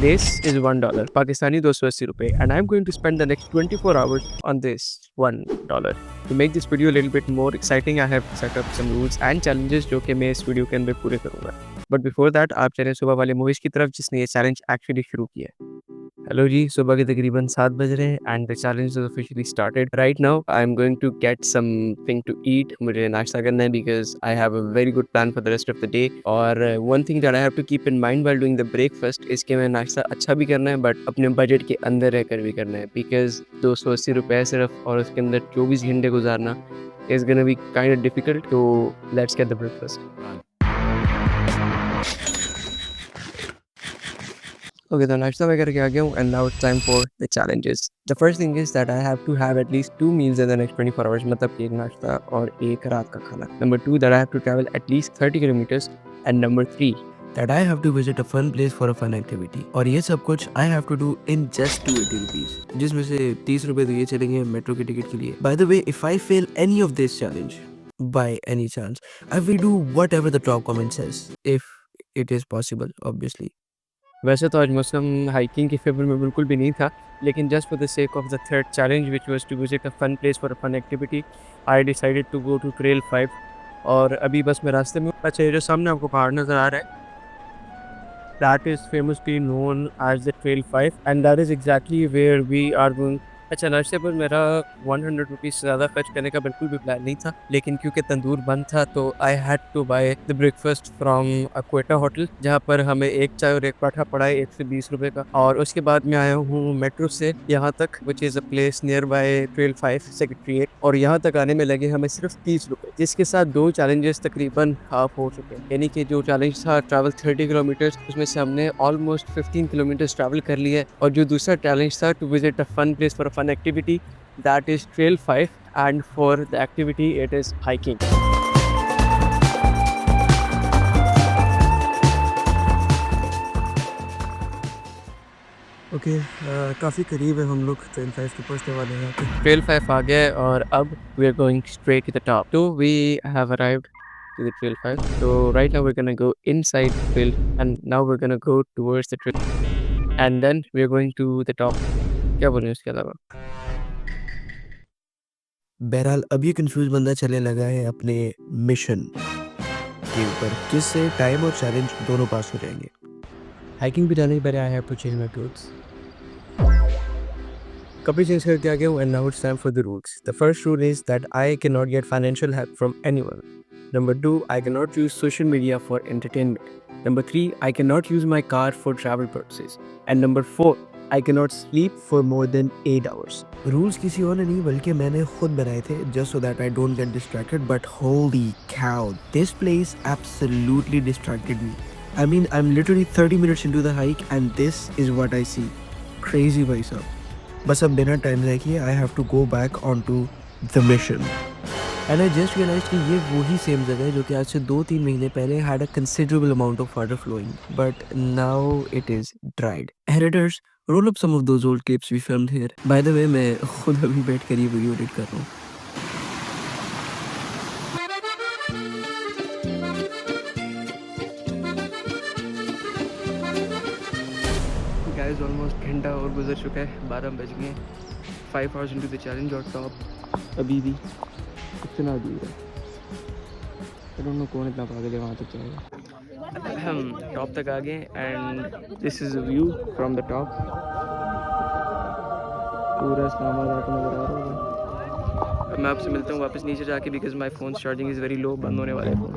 This is $1, Pakistani 280 रुपए, and I'm going to spend the next 24 hours on this $1. To make this video a little bit more exciting, I have set up some rules and challenges जो कि मैं इस video के अंदर पूरे करूँगा. But before that, आप चलें सुबह वाले मूवीज़ की तरफ जिसने ये चैलेंज एक्चुअली शुरू किया है. हेलो जी, सुबह के तकरीबन 7 बज रहे हैं and the challenge is officially started. Right now I am going to get something to eat. मुझे नाश्ता करना है because I have a very good plan for the rest of the day. और one thing that I have to keep in mind while doing the breakfast इसके में नाश्ता अच्छा भी करना है बट अपने बजट के अंदर रहकर भी करना है बिकॉज 280 रुपये सिर्फ और उसके अंदर 24 घंटे गुजारना is gonna be kind of difficult. तो let's get the breakfast. Okay, तो नाश्ता वगैरह के आ गया हूँ and now it's time for the challenges. The first thing is that I have to have at least 2 meals in the next 24 hours, मतलब एक नाश्ता और एक रात का खाना. Number 2, that I have to travel at least 30 kilometers. And number 3, that I have to visit a fun place for a fun activity. और ये सब कुछ I have to do in just 280 rupees, जिसमें से 30 रुपए तो ये चलेंगे मेट्रो की टिकट के लिए. By the way, if I fail any of this challenge, by any chance, I will do whatever the top comment says, if it is possible, obviously. वैसे तो आज मौसम हाइकिंग के फेवर में बिल्कुल भी नहीं था, लेकिन just for the sake of the third challenge which was to visit a fun place for a fun activity I decided to go to trail 5. और अभी बस मैं रास्ते में. अच्छा, ये जो सामने आपको पहाड़ नज़र आ रहा है that is famously known as the trail 5 and that is exactly where we are going. अच्छा, नाश्ते पर मेरा 100 रुपीज़ से ज़्यादा खर्च करने का बिल्कुल भी प्लान नहीं था, लेकिन क्योंकि तंदूर बंद था तो I had to buy the breakfast from a Quetta hotel, जहाँ पर हमें एक चाय और एक पराठा पड़ा है 120 रुपये का. और उसके बाद मैं आया हूँ मेट्रो से यहाँ तक which is a place near by trail 5 secretariat, और यहाँ तक आने में लगे हमें सिर्फ 30 रुपये, जिसके साथ 2 चैलेंजेस तकरीबन हाफ हो चुके हैं. यानी कि जो चैलेंज था ट्रैवल 30 किलोमीटर्स, उसमें से हमने ऑलमोस्ट 15 किलोमीटर्स ट्रैवल कर लिया है. और जो दूसरा चैलेंज था to visit a fun place for a fun activity, that is trail 5, and for the activity it is hiking. Okay, काफ़ी करीब है हम लोग ट्रेल 5 के पहुँचने वाले हैं. Trail 5 आ गया है और अब we are going straight to the top. So we have arrived to the trail 5. So right now we're gonna go inside the trail and now we're gonna go towards the trail and then we are going to the top. क्या बोलें इसके अलावा. बहरहाल अब ये confuse बंदा चलने लगा है अपने मिशन के ऊपर, जिससे टाइम और चैलेंज दोनों पास हो जाएंगे. हाइकिंग पे जाने के पहले I have to change my clothes. कपड़े चेंज करके आ गया हूँ and now it's time for the rules. The first rule is that I can not get financial help from anyone. Number 2, I cannot use social media for entertainment. Number 3, I cannot use my car for travel purposes. And number 4, I cannot sleep for more than 8 hours. Rules किसी और ने नहीं बल्कि मैंने खुद बनाए थे, just so that I don't get distracted. But holy cow, this place absolutely distracted me. I mean, I'm literally 30 minutes into the hike and this is what I see. Crazy भाई साहब. बस अब बिना टाइम रह किए I have to go back onto the mission. And I just realized कि ये वही सेम जगह है जो कि आज से 2-3 महीने पहले had a considerable amount of water flowing, but now it is dried. Editors, roll up some of those old clips we filmed here. By the way, मैं खुद अभी बैठ कर ये वीडियो एडिट कर रहा हूँ. गाइस ऑलमोस्ट घंटा और गुजर चुका है, 12 बज गए. 5 hours into the challenge और टॉप अभी भी इतना दूर है. आई डोंट नो कौन इतना पागल है वहाँ तक जाएगा. हम टॉप तक आ गए and this is a view from the top. पूरा इस्लामाबाद आपको नज़र आ रहा होगा. अब मैं आपसे मिलता हूँ वापस नीचे जाके because my phone charging is very low. बंद होने वाला है फोन.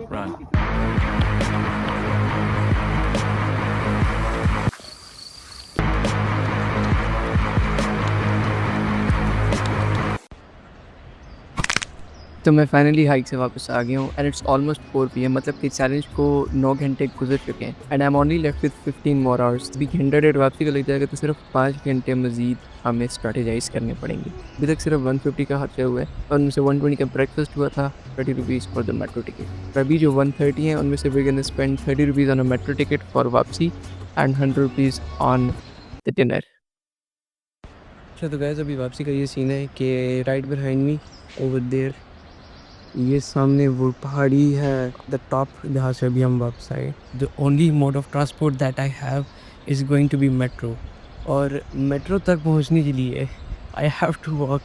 तो मैं फाइनली हाइक से वापस आ गया हूँ एंड इट्स ऑलमोस्ट 4 PM, मतलब कि चैलेंज को 9 घंटे गुजर चुके हैं and I am only left with 15 more hours. अभी घंटा डेढ़ वापसी का लग जाएगा तो सिर्फ 5 घंटे मजीद हमें स्ट्रेटेजाइज करने पड़ेंगे. अभी तक सिर्फ 150 का खर्चा हुआ है और उनमें से 120 का ब्रेकफास्ट हुआ था, 30 rupees for the metro ticket. तो अभी जो 130 है उनमें से we can spend 30 rupees on a metro ticket for वापसी and 100 rupees on the dinner. अच्छा, तो गाइस अभी वापसी का ये सीन है कि right behind me over there ये सामने वो पहाड़ी है द टॉप, जहाँ से अभी हम वापस आए. The only mode of transport that I have is going to be metro, और मेट्रो तक पहुंचने के लिए I have to walk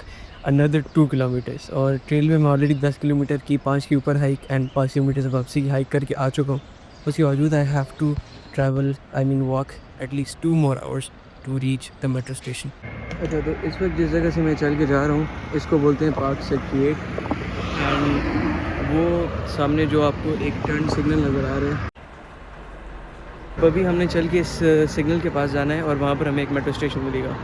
another 2 kilometres, और ट्रेल में मैं ऑलरेडी 10 किलोमीटर की 5 के ऊपर हाइक एंड 5 किलोमीटर से वापसी की हाइक करके आ चुका हूँ। उसके बावजूद I have to travel, I mean walk at least 2 more hours to reach the metro station. अच्छा, तो इस वक्त जिस जगह से मैं चल के जा रहा हूँ इसको बोलते हैं पार्क सेक्टर 8, एंड वो सामने जो आपको एक टर्न सिग्नल नज़र आ रहा है, तो अभी हमने चल के इस सिग्नल के पास जाना है और वहाँ पर हमें एक मेट्रो स्टेशन मिलेगा।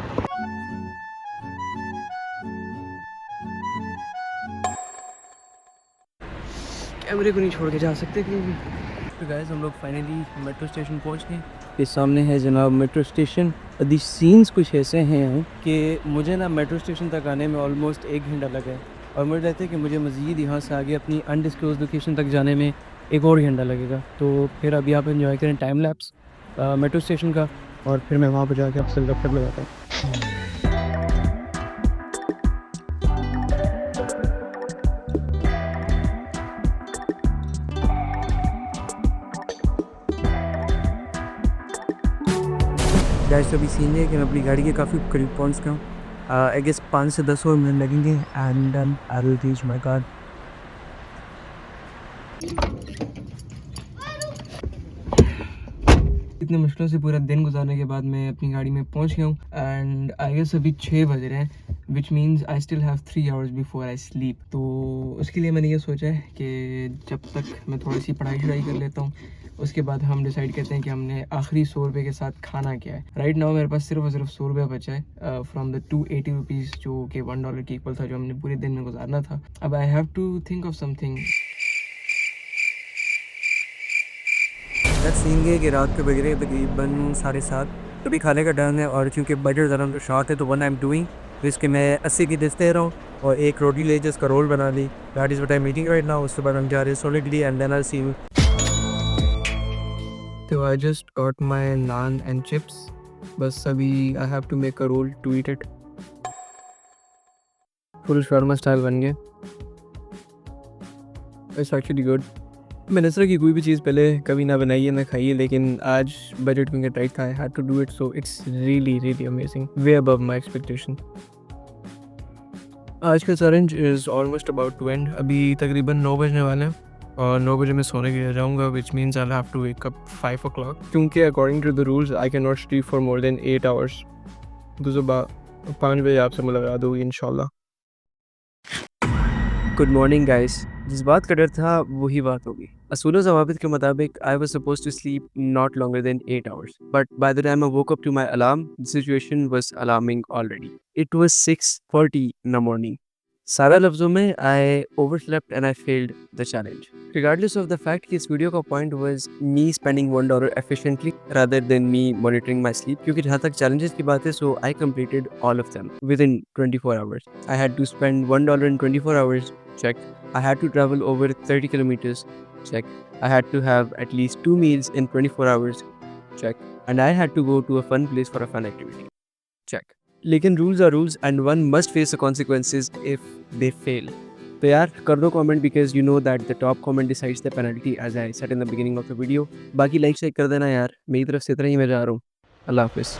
कैमरे को नहीं छोड़ के जा सकते कहीं भी। तो गाइस, हम लोग फाइनली मेट्रो स्टेशन पहुँच गए। ये सामने है जनाब मेट्रो स्टेशन। दी सीन्स कुछ ऐसे हैं यहाँ कि मुझे ना मेट्रो स्टेशन तक आने में ऑलमोस्ट 1 घंटा लगा है, और मुझे लगता है कि मुझे मज़ीद यहाँ से आगे अपनी अनडिस्क्लोज लोकेशन तक जाने में 1 और घंटा लगेगा। तो फिर अभी आप एंजॉय करें टाइम लैप्स मेट्रो स्टेशन का, और फिर मैं वहाँ पर जाके आपसे रफ्तार लगाता हूँ। गाइस, अभी सीन है कि मैं अपनी गाड़ी के काफ़ी करीब पहुंच गया हूँ। आई गेस 5 से 10 और मिनट लगेंगे and I will reach my car. इतने मुश्किलों से पूरा दिन गुजारने के बाद मैं अपनी गाड़ी में पहुंच गया हूँ, एंड आई गेस अभी 6 बज रहे हैं, विच means I still have 3 hours before I sleep. तो उसके लिए मैंने ये सोचा है कि जब तक मैं थोड़ी सी पढ़ाई कर लेता हूँ, उसके बाद हम डिसाइड करते हैं कि हमने आखिरी 100 रुपये के साथ खाना क्या है। राइट नाउ मेरे पास सिर्फ और सिर्फ 100 रुपया बचा है फ्रॉम द 280 रुपीज़ जो कि $1 के इक्वल था, जो हमने पूरे दिन में गुजारना था। अब I have to think of something. Scene ये कि रात के बज रहे तकरीबन 7:30, तो भी खाने का टाइम है, और क्योंकि बजट ज़रा तो शॉर्ट है तो वन आई एम डूइंग इसके मैं 80 की डिश दे रहा हूँ और एक रोटी ले जिसका रोल बना ली। That is what I am eating right now. उसके बाद हम जा रहे हैं solidly and then I see you. तो I just got my naan and chips, बस अभी I have to make a roll to eat it. Full Sharma style बन गया। It's actually good. मैंने इस तरह की कोई भी चीज़ पहले कभी ना बनाई है ना खाई है, लेकिन आज बजट में टाइट था, I had to do it, so it's really really amazing, way above my expectation. आज का challenge is almost about to end. अभी तकरीबन 9 बजने वाले हैं और 9 बजे मैं सोने के लिए जाऊँगा, which means I have to wake up 5 o'clock, क्योंकि according to the rules I can not sleep for more than 8 hours। तो सुबह 5 बजे आपसे मुलाकात होगी इंशाल्लाह। Good morning guys. जिस बात का डर था वही बात होगी। असूल ज़वाबित के मुताबिक I was supposed to sleep not longer than 8 hours, but by the time I woke up to my alarm the situation was alarming already. It was 6:40 in the morning. सारा लफ्ज़ों में I overslept and I failed the challenge. Regardless of the fact कि इस video का point was me spending $1 efficiently rather than me monitoring my sleep, क्योंकि जहाँ तक challenges की बात है, so I completed all of them within 24 hours। I had to spend $1 in 24 hours, check. I had to travel over 30 kilometers, check. I had to have at least 2 meals in 24 hours, check. And I had to go to a fun place for a fun activity, check. लेकिन rules are rules and one must face the consequences if they fail. तो यार कर दो comment because you know that the top comment decides the penalty, as I said in the beginning of the video. बाकी like share कर देना यार, मेरी तरफ से इतना ही मैं जा रहा हूँ। अल्लाह हाफिज़।